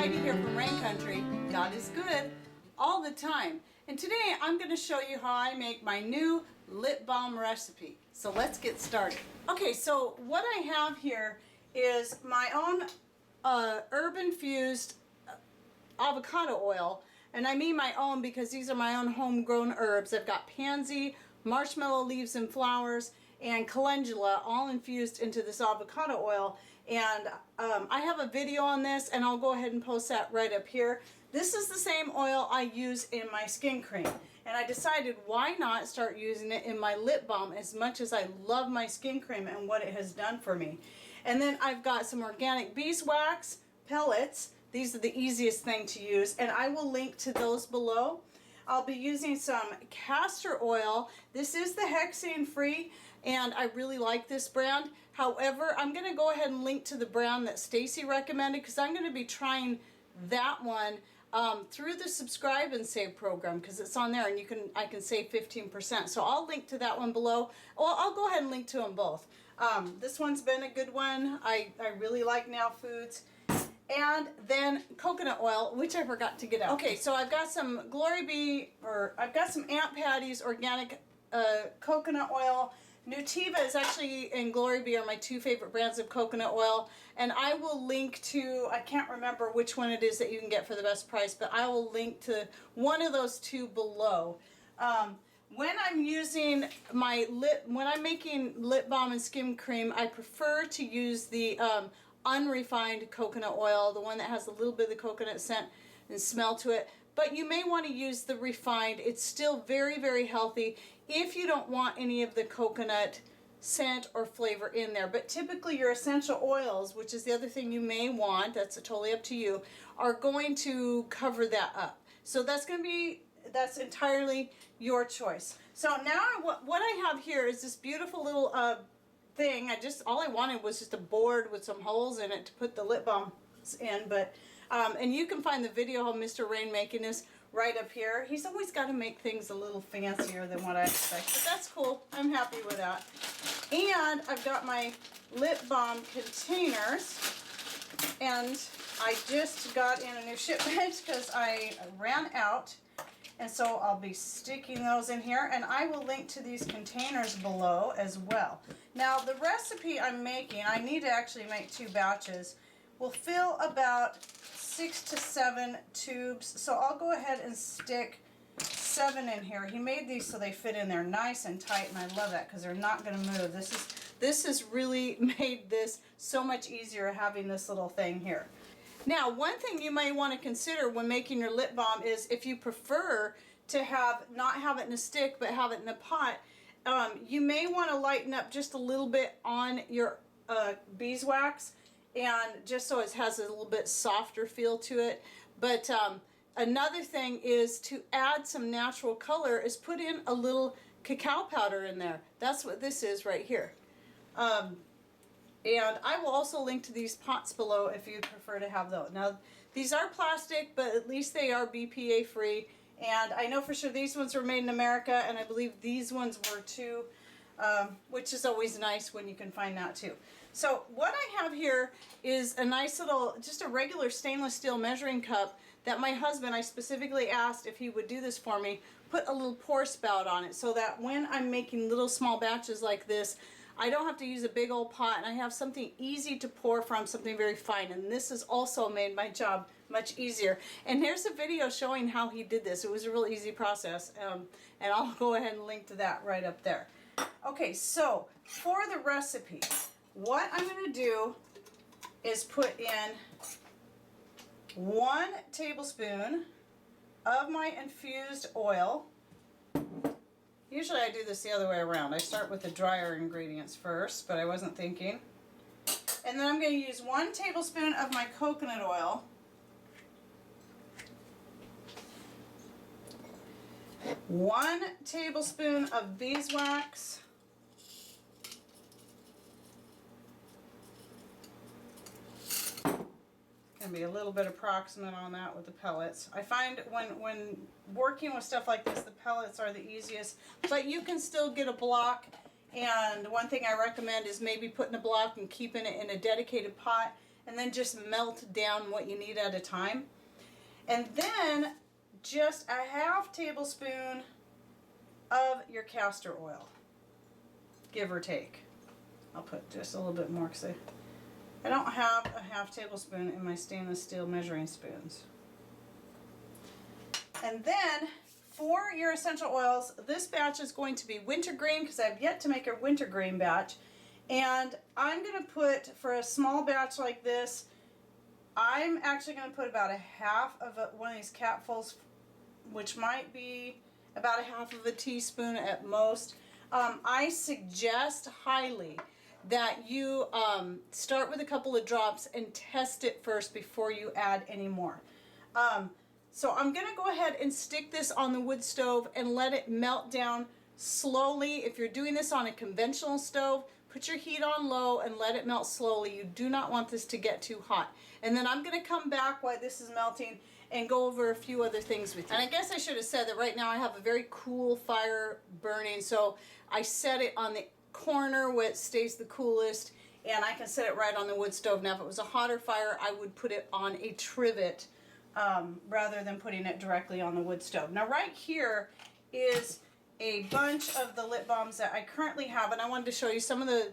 Heidi here from Rain Country. God is good all the time. And today I'm going to show you how I make my new lip balm recipe. So let's get started. Okay, so what I have here is my own herb infused avocado oil. And I mean my own because these are my own homegrown herbs. I've got pansy, marshmallow leaves and flowers, and calendula all infused into this avocado oil. And I have a video on this, and I'll go ahead and post that right up here. This is the same oil I use in my skin cream, and I decided why not start using it in my lip balm as much as I love my skin cream and what it has done for me. And then I've got some organic beeswax pellets. These are the easiest thing to use, and I will link to those below. I'll be using some castor oil. This is the hexane free, and I really like this brand. However, I'm going to go ahead and link to the brand that Stacy recommended because I'm going to be trying that one through the subscribe and save program because it's on there, and I can save 15%. So I'll link to that one below. Well, I'll go ahead and link to them both. This one's been a good one. I really like Now Foods. And then coconut oil, which I forgot to get out. Okay, so I've got some I've got some Aunt Patty's organic coconut oil. Nutiva is actually and Glory Bee are my two favorite brands of coconut oil. And I will link to, I can't remember which one it is that you can get for the best price, but I will link to one of those two below. When I'm using when I'm making lip balm and skin cream, I prefer to use the unrefined coconut oil, the one that has a little bit of the coconut scent and smell to it. But you may want to use the refined. It's still very, very healthy if you don't want any of the coconut scent or flavor in there. But typically your essential oils, which is the other thing you may want, that's totally up to you, are going to cover that up. So that's entirely your choice. So now what I have here is this beautiful little thing. All I wanted was just a board with some holes in it to put the lip balm in, but and you can find the video of Mr. Rain making this right up here. He's always got to make things a little fancier than what I expect, but that's cool. I'm happy with that. And I've got my lip balm containers, and I just got in a new shipment because I ran out. And so I'll be sticking those in here, and I will link to these containers below as well. Now the recipe I'm making, I need to actually make 2 batches, will fill about 6 to 7 tubes. So I'll go ahead and stick 7 in here. He made these so they fit in there nice and tight, and I love that because they're not going to move. This has really made this so much easier having this little thing here. Now, one thing you may want to consider when making your lip balm is if you prefer to not have it in a stick but have it in a pot, you may want to lighten up just a little bit on your beeswax, and just so it has a little bit softer feel to it. But another thing is to add some natural color is put in a little cacao powder in there. That's what this is right here. And I will also link to these pots below if you prefer to have those. Now, these are plastic, but at least they are BPA free. And I know for sure these ones were made in America, and I believe these ones were too, which is always nice when you can find that too. So what I have here is a nice little, just a regular stainless steel measuring cup that my husband, I specifically asked if he would do this for me, put a little pour spout on it so that when I'm making little small batches like this, I don't have to use a big old pot, and I have something easy to pour from, something very fine. And this has also made my job much easier. And here's a video showing how he did this. It was a real easy process, and I'll go ahead and link to that right up there. Okay, so for the recipe, what I'm going to do is put in 1 tablespoon of my infused oil. Usually I do this the other way around. I start with the drier ingredients first, but I wasn't thinking. And then I'm going to use 1 tablespoon of my coconut oil. 1 tablespoon of beeswax. Can be a little bit approximate on that with the pellets. I find when working with stuff like this, the pellets are the easiest, but you can still get a block And one thing I recommend is maybe putting a block and keeping it in a dedicated pot and then just melt down what you need at a time. And then just a half tablespoon of your castor oil, give or take. I'll put just a little bit more because I don't have a half tablespoon in my stainless steel measuring spoons. And then for your essential oils, this batch is going to be wintergreen because I've yet to make a wintergreen batch. And I'm going to put, for a small batch like this, I'm actually going to put about a half of one of these capfuls, which might be about a half of a teaspoon at most. I suggest highly that you start with a couple of drops and test it first before you add any more. So I'm going to go ahead and stick this on the wood stove and let it melt down slowly. If you're doing this on a conventional stove, put your heat on low and let it melt slowly. You do not want this to get too hot. And then I'm going to come back while this is melting and go over a few other things with you. And I guess I should have said that right now I have a very cool fire burning, so I set it on the corner where it stays the coolest, and I can set it right on the wood stove. Now if it was a hotter fire, I would put it on a trivet rather than putting it directly on the wood stove. Now right here is a bunch of the lip balms that I currently have, and I wanted to show you some of the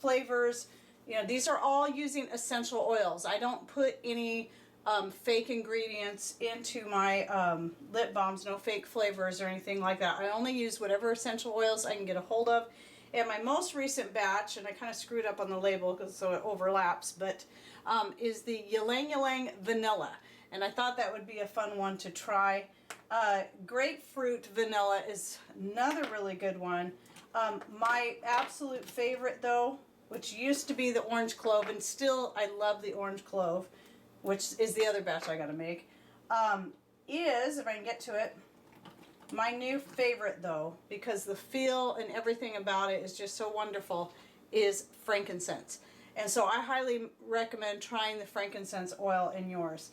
flavors. You know, these are all using essential oils. I don't put any fake ingredients into my lip balms, no fake flavors or anything like that. I only use whatever essential oils I can get a hold of. And my most recent batch, and I kind of screwed up on the label because so it overlaps, but is the Ylang Ylang Vanilla. And I thought that would be a fun one to try. Grapefruit Vanilla is another really good one. My absolute favorite though, which used to be the orange clove, and still I love the orange clove, which is the other batch I gotta make, is, if I can get to it, my new favorite though, because the feel and everything about it is just so wonderful, is frankincense. And so I highly recommend trying the frankincense oil in yours.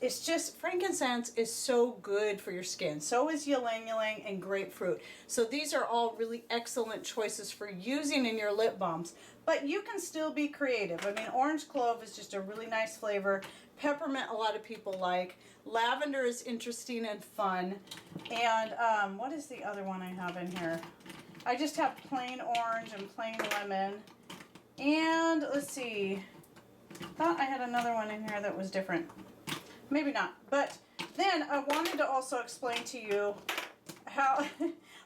It's just, frankincense is so good for your skin. So is ylang ylang and grapefruit. So these are all really excellent choices for using in your lip balms. But you can still be creative. I mean, orange clove is just a really nice flavor. Peppermint a lot of people like. Lavender is interesting and fun. And what is the other one I have in here? I just have plain orange and plain lemon. And let's see. I thought I had another one in here that was different. Maybe not. But then I wanted to also explain to you how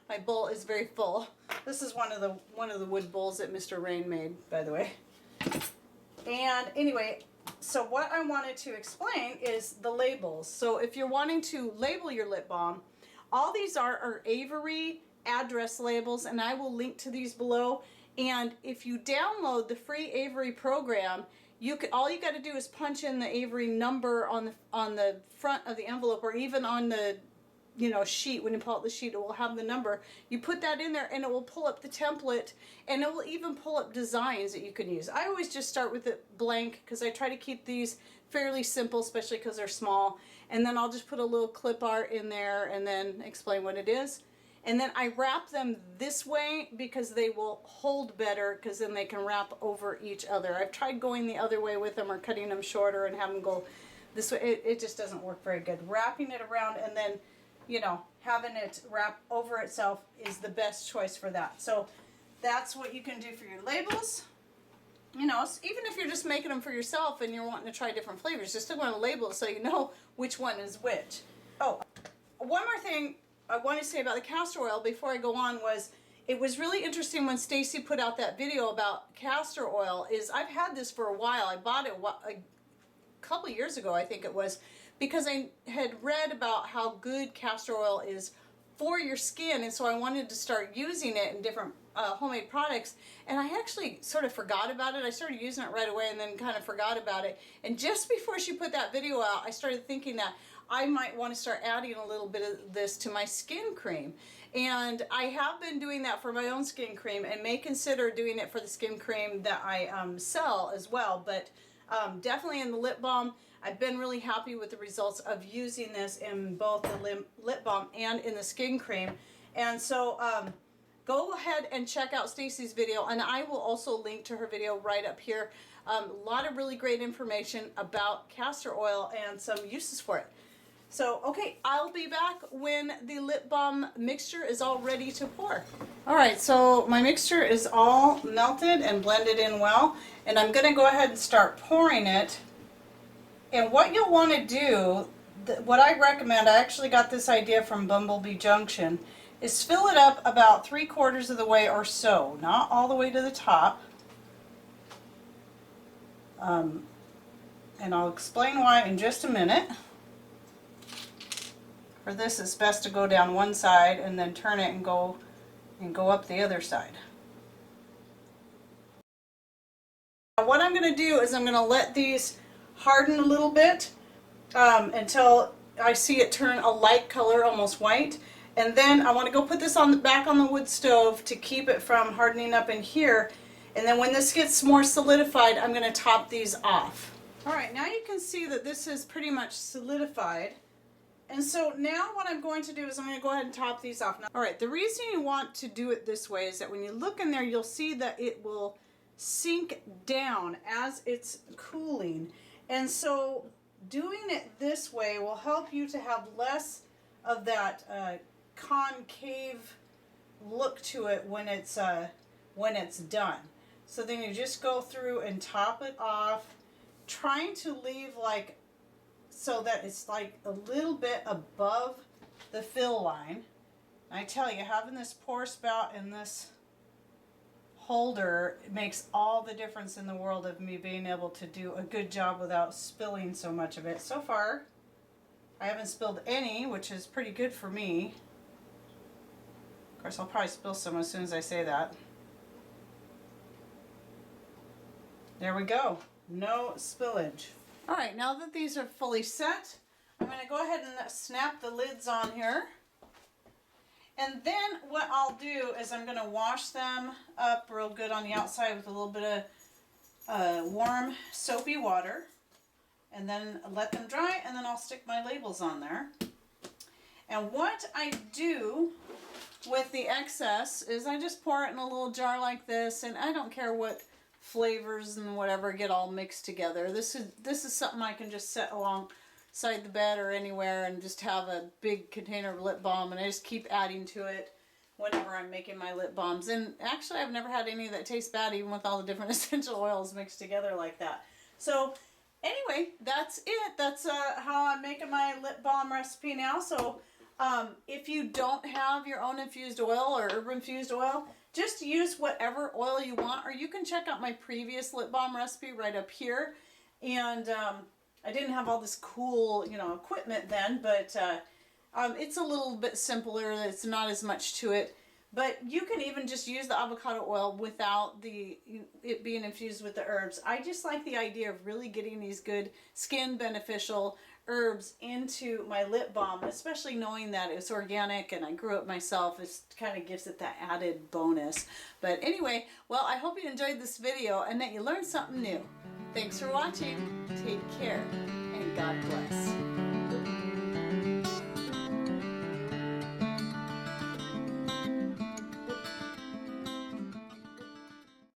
my bowl is very full. This is one of the wood bowls that Mr. Rain made, by the way. And anyway, so what I wanted to explain is the labels. So if you're wanting to label your lip balm, all these are Avery address labels, and I will link to these below. And if you download the free Avery program, all you got to do is punch in the Avery number on the front of the envelope, or even on the sheet. When you pull out the sheet, it will have the number. You put that in there and it will pull up the template, and it will even pull up designs that you can use. I always just start with it blank because I try to keep these fairly simple, especially because they're small. And then I'll just put a little clip art in there and then explain what it is. And then I wrap them this way because they will hold better, because then they can wrap over each other. I've tried going the other way with them, or cutting them shorter and have them go this way. It just doesn't work very good. Wrapping it around and then, having it wrap over itself is the best choice for that. So that's what you can do for your labels. Even if you're just making them for yourself and you're wanting to try different flavors, you still want to label it so you know which one is which. Oh, one more thing I want to say about the castor oil before I go on was, it was really interesting when Stacy put out that video about castor oil. I've had this for a while. I bought it a couple years ago, I think it was, because I had read about how good castor oil is for your skin, and so I wanted to start using it in different homemade products, and I actually sort of forgot about it. I started using it right away and then kind of forgot about it, and just before she put that video out, I started thinking that I might want to start adding a little bit of this to my skin cream. And I have been doing that for my own skin cream, and may consider doing it for the skin cream that I sell as well. But definitely in the lip balm, I've been really happy with the results of using this in both the lip balm and in the skin cream. And so go ahead and check out Stacy's video, and I will also link to her video right up here. A lot of really great information about castor oil and some uses for it. So, okay, I'll be back when the lip balm mixture is all ready to pour. All right, so my mixture is all melted and blended in well, and I'm going to go ahead and start pouring it. And what you'll want to do, what I recommend, I actually got this idea from Bumblebee Junction, is fill it up about 3/4 of the way or so, not all the way to the top. And I'll explain why in just a minute. For this, it's best to go down one side and then turn it and go up the other side. Now what I'm going to do is I'm going to let these harden a little bit until I see it turn a light color, almost white. And then I want to go put this back on the wood stove to keep it from hardening up in here. And then when this gets more solidified, I'm going to top these off. All right, now you can see that this is pretty much solidified. And so now what I'm going to do is I'm going to go ahead and top these off. Now, all right, the reason you want to do it this way is that when you look in there, you'll see that it will sink down as it's cooling. And so doing it this way will help you to have less of that concave look to it when it's done. So then you just go through and top it off, trying to leave like so that it's like a little bit above the fill line. I tell you, having this pour spout and this holder, it makes all the difference in the world of me being able to do a good job without spilling so much of it. So far, I haven't spilled any, which is pretty good for me. Of course, I'll probably spill some as soon as I say that. There we go. No spillage. All right, now that these are fully set, I'm going to go ahead and snap the lids on here. And then what I'll do is I'm going to wash them up real good on the outside with a little bit of warm soapy water. And then let them dry, and then I'll stick my labels on there. And what I do with the excess is I just pour it in a little jar like this, and I don't care what flavors and whatever get all mixed together. This is something I can just set alongside the bed or anywhere and just have a big container of lip balm, and I just keep adding to it whenever I'm making my lip balms. And actually I've never had any that taste bad, even with all the different essential oils mixed together like that. So anyway, that's it. That's how I'm making my lip balm recipe now. So if you don't have your own infused oil or herb infused oil, just use whatever oil you want, or you can check out my previous lip balm recipe right up here. And I didn't have all this cool, equipment then, but it's a little bit simpler. It's not as much to it. But you can even just use the avocado oil without it being infused with the herbs. I just like the idea of really getting these good skin beneficial herbs into my lip balm, especially knowing that it's organic and I grew it myself. It kind of gives it that added bonus. But anyway, well, I hope you enjoyed this video and that you learned something new. Thanks for watching. Take care and God bless.